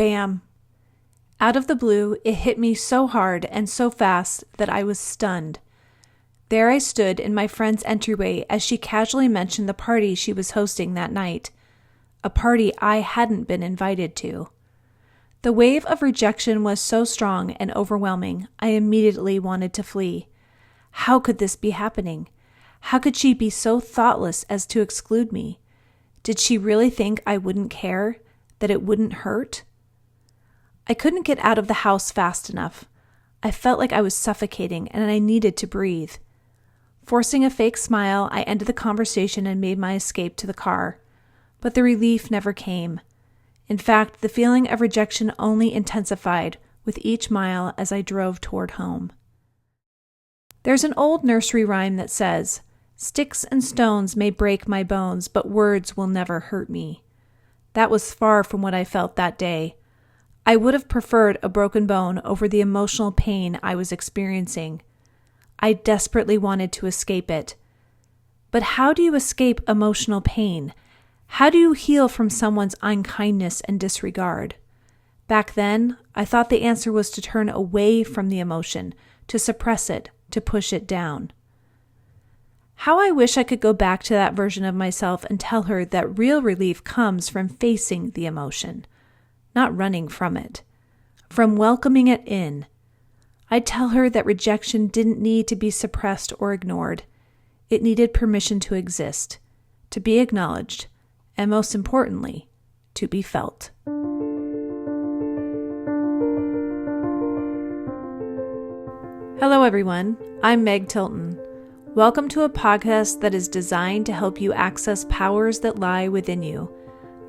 Bam! Out of the blue, it hit me so hard and so fast that I was stunned. There I stood in my friend's entryway as she casually mentioned the party she was hosting that night, a party I hadn't been invited to. The wave of rejection was so strong and overwhelming, I immediately wanted to flee. How could this be happening? How could she be so thoughtless as to exclude me? Did she really think I wouldn't care, that it wouldn't hurt? I couldn't get out of the house fast enough. I felt like I was suffocating and I needed to breathe. Forcing a fake smile, I ended the conversation and made my escape to the car. But the relief never came. In fact, the feeling of rejection only intensified with each mile as I drove toward home. There's an old nursery rhyme that says, "Sticks and stones may break my bones, but words will never hurt me." That was far from what I felt that day. I would have preferred a broken bone over the emotional pain I was experiencing. I desperately wanted to escape it. But how do you escape emotional pain? How do you heal from someone's unkindness and disregard? Back then, I thought the answer was to turn away from the emotion, to suppress it, to push it down. How I wish I could go back to that version of myself and tell her that real relief comes from facing the emotion, not running from it, from welcoming it in. I'd tell her that rejection didn't need to be suppressed or ignored. It needed permission to exist, to be acknowledged, and most importantly, to be felt. Hello everyone, I'm Meg Tilton. Welcome to a podcast that is designed to help you access powers that lie within you.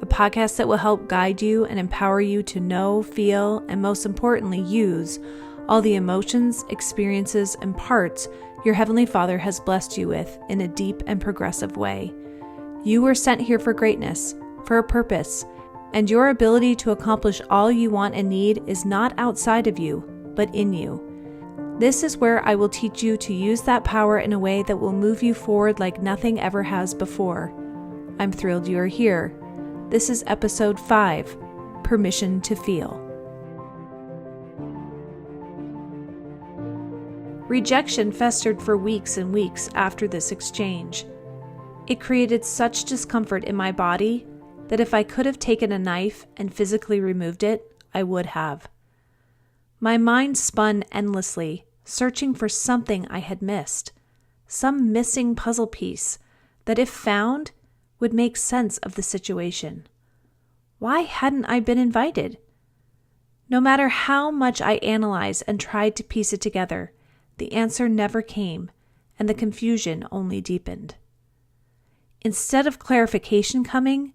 A podcast that will help guide you and empower you to know, feel, and most importantly, use all the emotions, experiences, and parts your Heavenly Father has blessed you with in a deep and progressive way. You were sent here for greatness, for a purpose, and your ability to accomplish all you want and need is not outside of you, but in you. This is where I will teach you to use that power in a way that will move you forward like nothing ever has before. I'm thrilled you are here. This is episode 5, Permission to Feel. Rejection festered for weeks and weeks after this exchange. It created such discomfort in my body that if I could have taken a knife and physically removed it, I would have. My mind spun endlessly, searching for something I had missed, some missing puzzle piece that, if found, would make sense of the situation. Why hadn't I been invited? No matter how much I analyzed and tried to piece it together, the answer never came, and the confusion only deepened. Instead of clarification coming,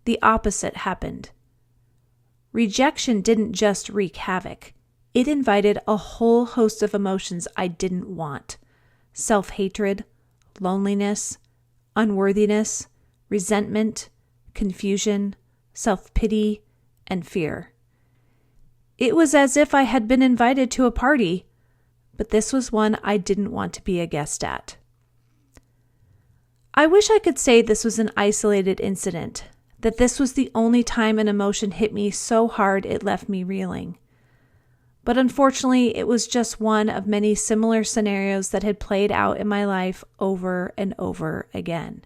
the opposite happened. Rejection didn't just wreak havoc. It invited a whole host of emotions I didn't want: self-hatred, loneliness, unworthiness, resentment, confusion, self-pity, and fear. It was as if I had been invited to a party, but this was one I didn't want to be a guest at. I wish I could say this was an isolated incident, that this was the only time an emotion hit me so hard it left me reeling. But unfortunately, it was just one of many similar scenarios that had played out in my life over and over again.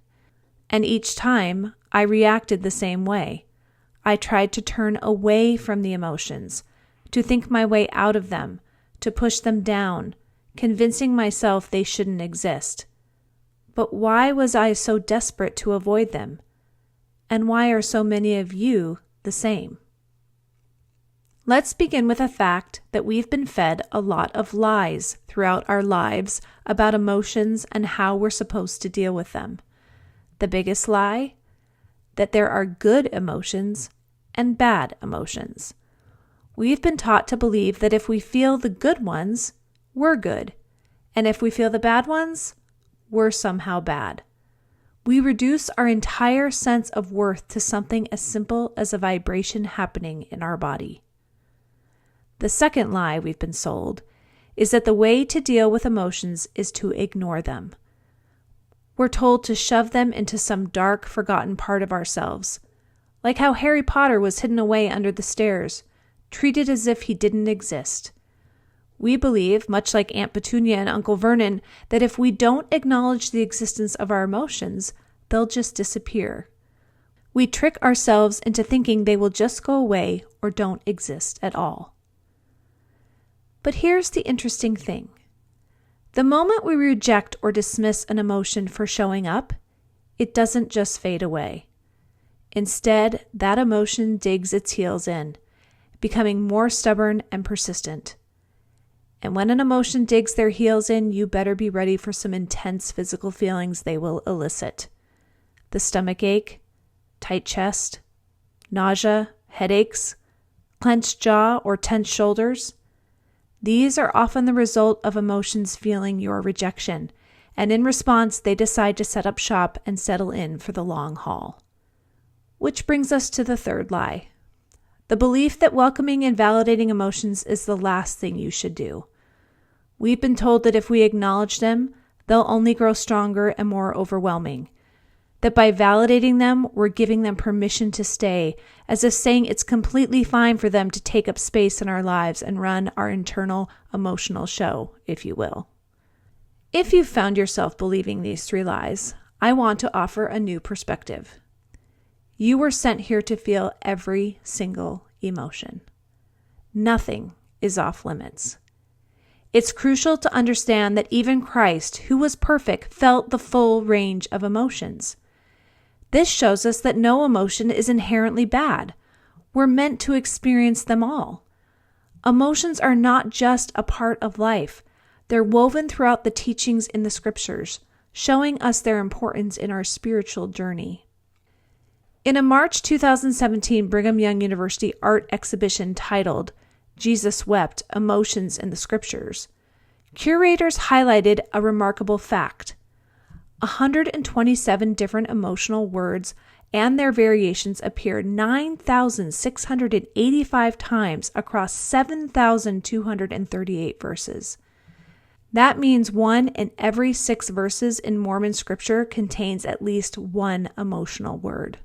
And each time, I reacted the same way. I tried to turn away from the emotions, to think my way out of them, to push them down, convincing myself they shouldn't exist. But why was I so desperate to avoid them? And why are so many of you the same? Let's begin with a fact that we've been fed a lot of lies throughout our lives about emotions and how we're supposed to deal with them. The biggest lie? That there are good emotions and bad emotions. We've been taught to believe that if we feel the good ones, we're good, and if we feel the bad ones, we're somehow bad. We reduce our entire sense of worth to something as simple as a vibration happening in our body. The second lie we've been sold is that the way to deal with emotions is to ignore them. We're told to shove them into some dark, forgotten part of ourselves, like how Harry Potter was hidden away under the stairs, treated as if he didn't exist. We believe, much like Aunt Petunia and Uncle Vernon, that if we don't acknowledge the existence of our emotions, they'll just disappear. We trick ourselves into thinking they will just go away or don't exist at all. But here's the interesting thing. The moment we reject or dismiss an emotion for showing up, it doesn't just fade away. Instead, that emotion digs its heels in, becoming more stubborn and persistent. And when an emotion digs their heels in, you better be ready for some intense physical feelings they will elicit. The stomach ache, tight chest, nausea, headaches, clenched jaw, or tense shoulders. These are often the result of emotions feeling your rejection, and in response, they decide to set up shop and settle in for the long haul. Which brings us to the third lie. The belief that welcoming and validating emotions is the last thing you should do. We've been told that if we acknowledge them, they'll only grow stronger and more overwhelming. That by validating them, we're giving them permission to stay, as if saying it's completely fine for them to take up space in our lives and run our internal emotional show, if you will. If you've found yourself believing these three lies, I want to offer a new perspective. You were sent here to feel every single emotion. Nothing is off limits. It's crucial to understand that even Christ, who was perfect, felt the full range of emotions. This shows us that no emotion is inherently bad. We're meant to experience them all. Emotions are not just a part of life. They're woven throughout the teachings in the scriptures, showing us their importance in our spiritual journey. In a March 2017 Brigham Young University art exhibition titled Jesus Wept, Emotions in the Scriptures, curators highlighted a remarkable fact. 127 different emotional words and their variations appeared 9,685 times across 7,238 verses. That means 1 in every 6 verses in Mormon scripture contains at least one emotional word.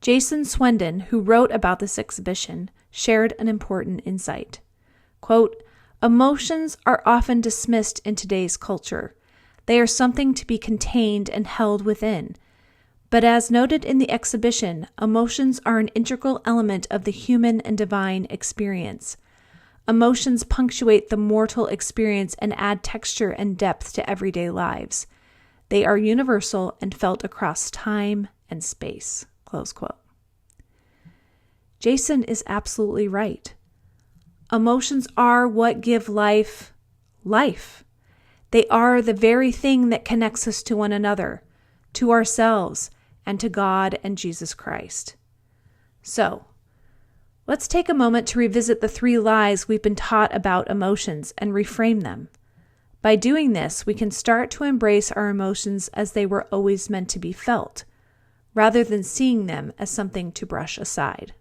Jason Swendon, who wrote about this exhibition, shared an important insight. Quote, "Emotions are often dismissed in today's culture. They are something to be contained and held within. But as noted in the exhibition, emotions are an integral element of the human and divine experience. Emotions punctuate the mortal experience and add texture and depth to everyday lives. They are universal and felt across time and space." Close quote. Jason is absolutely right. Emotions are what give life life. They are the very thing that connects us to one another, to ourselves, and to God and Jesus Christ. So, let's take a moment to revisit the 3 lies we've been taught about emotions and reframe them. By doing this, we can start to embrace our emotions as they were always meant to be felt, rather than seeing them as something to brush aside.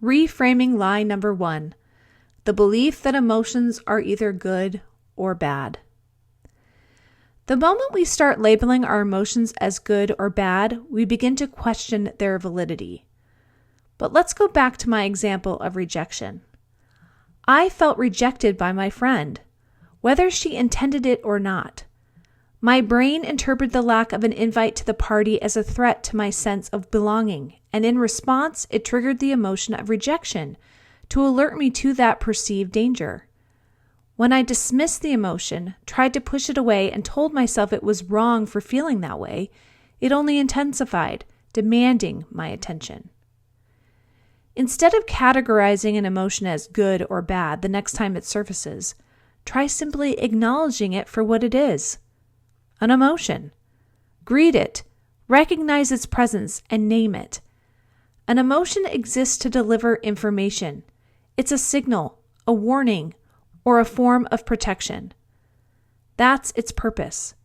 Reframing lie number 1, the belief that emotions are either good or bad. The moment we start labeling our emotions as good or bad, we begin to question their validity. But let's go back to my example of rejection. I felt rejected by my friend, whether she intended it or not. My brain interpreted the lack of an invite to the party as a threat to my sense of belonging, and in response, it triggered the emotion of rejection to alert me to that perceived danger. When I dismissed the emotion, tried to push it away, and told myself it was wrong for feeling that way, it only intensified, demanding my attention. Instead of categorizing an emotion as good or bad the next time it surfaces, try simply acknowledging it for what it is. An emotion. Greet it, recognize its presence, and name it. An emotion exists to deliver information. It's a signal, a warning, or a form of protection. That's its purpose.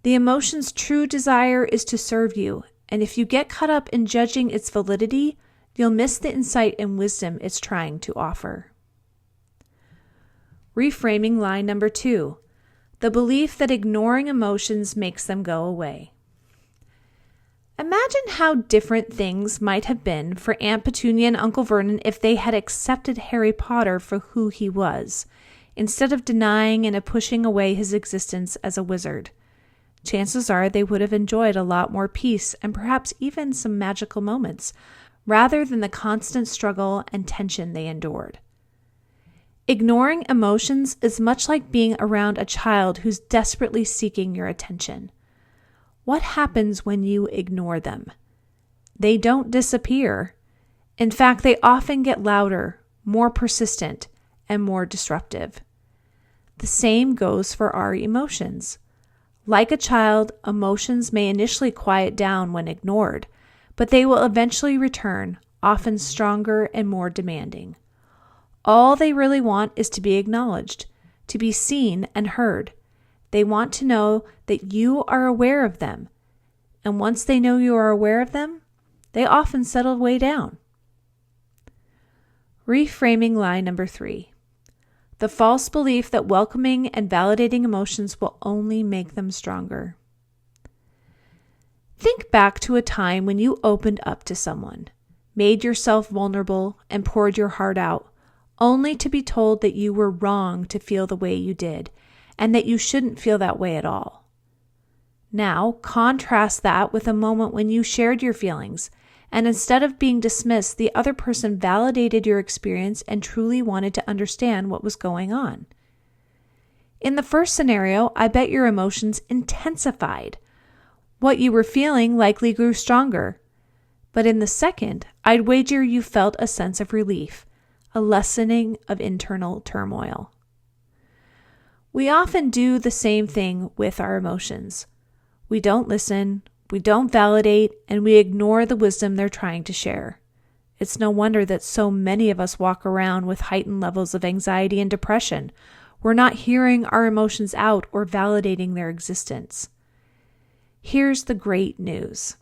The emotion's true desire is to serve you, and if you get caught up in judging its validity, you'll miss the insight and wisdom it's trying to offer. Reframing lie number 2, the belief that ignoring emotions makes them go away. Imagine how different things might have been for Aunt Petunia and Uncle Vernon if they had accepted Harry Potter for who he was, instead of denying and pushing away his existence as a wizard. Chances are they would have enjoyed a lot more peace and perhaps even some magical moments, rather than the constant struggle and tension they endured. Ignoring emotions is much like being around a child who's desperately seeking your attention. What happens when you ignore them? They don't disappear. In fact, they often get louder, more persistent, and more disruptive. The same goes for our emotions. Like a child, emotions may initially quiet down when ignored, but they will eventually return, often stronger and more demanding. All they really want is to be acknowledged, to be seen and heard. They want to know that you are aware of them. And once they know you are aware of them, they often settle way down. Reframing lie number 3. The false belief that welcoming and validating emotions will only make them stronger. Think back to a time when you opened up to someone, made yourself vulnerable, and poured your heart out, only to be told that you were wrong to feel the way you did, and that you shouldn't feel that way at all. Now, contrast that with a moment when you shared your feelings, and instead of being dismissed, the other person validated your experience and truly wanted to understand what was going on. In the first scenario, I bet your emotions intensified. What you were feeling likely grew stronger. But in the second, I'd wager you felt a sense of relief, a lessening of internal turmoil. We often do the same thing with our emotions. We don't listen, we don't validate, and we ignore the wisdom they're trying to share. It's no wonder that so many of us walk around with heightened levels of anxiety and depression. We're not hearing our emotions out or validating their existence. Here's the great news.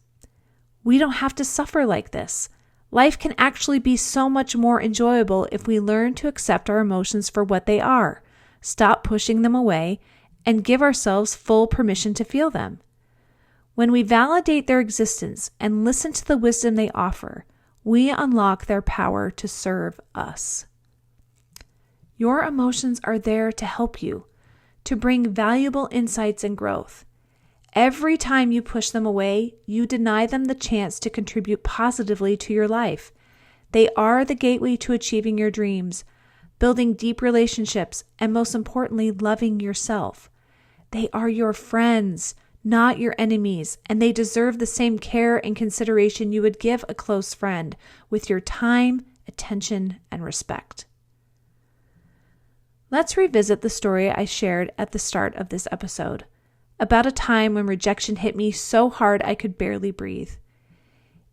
We don't have to suffer like this. Life can actually be so much more enjoyable if we learn to accept our emotions for what they are, stop pushing them away, and give ourselves full permission to feel them. When we validate their existence and listen to the wisdom they offer, we unlock their power to serve us. Your emotions are there to help you, to bring valuable insights and growth. Every time you push them away, you deny them the chance to contribute positively to your life. They are the gateway to achieving your dreams, building deep relationships, and most importantly, loving yourself. They are your friends, not your enemies, and they deserve the same care and consideration you would give a close friend, with your time, attention, and respect. Let's revisit the story I shared at the start of this episode, about a time when rejection hit me so hard I could barely breathe.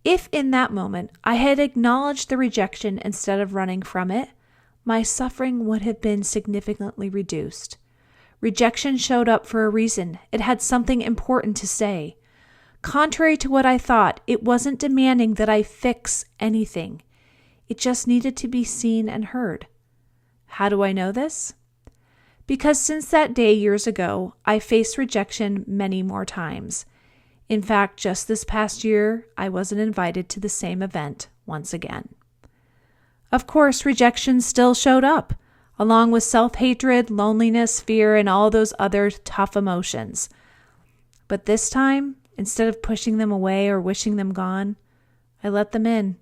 If in that moment I had acknowledged the rejection instead of running from it, my suffering would have been significantly reduced. Rejection showed up for a reason. It had something important to say. Contrary to what I thought, it wasn't demanding that I fix anything. It just needed to be seen and heard. How do I know this? Because since that day years ago, I faced rejection many more times. In fact, just this past year, I wasn't invited to the same event once again. Of course, rejection still showed up, along with self-hatred, loneliness, fear, and all those other tough emotions. But this time, instead of pushing them away or wishing them gone, I let them in.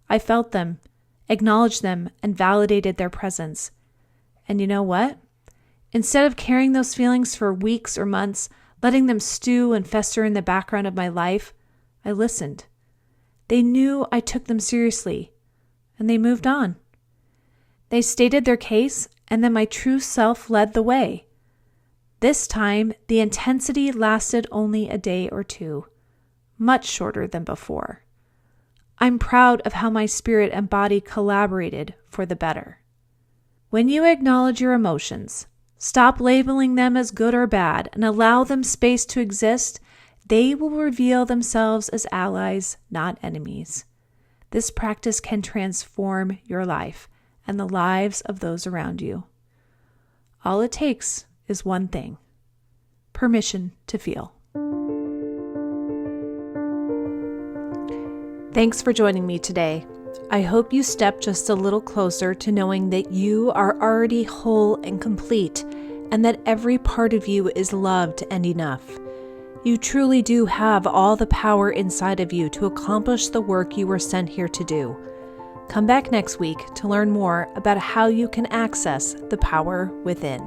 I felt them, acknowledged them, and validated their presence. And you know what? Instead of carrying those feelings for weeks or months, letting them stew and fester in the background of my life, I listened. They knew I took them seriously, and they moved on. They stated their case, and then my true self led the way. This time, the intensity lasted only a day or two, much shorter than before. I'm proud of how my spirit and body collaborated for the better. When you acknowledge your emotions, stop labeling them as good or bad, and allow them space to exist, they will reveal themselves as allies, not enemies. This practice can transform your life and the lives of those around you. All it takes is one thing: permission to feel. Thanks for joining me today. I hope you step just a little closer to knowing that you are already whole and complete, and that every part of you is loved and enough. You truly do have all the power inside of you to accomplish the work you were sent here to do. Come back next week to learn more about how you can access the power within.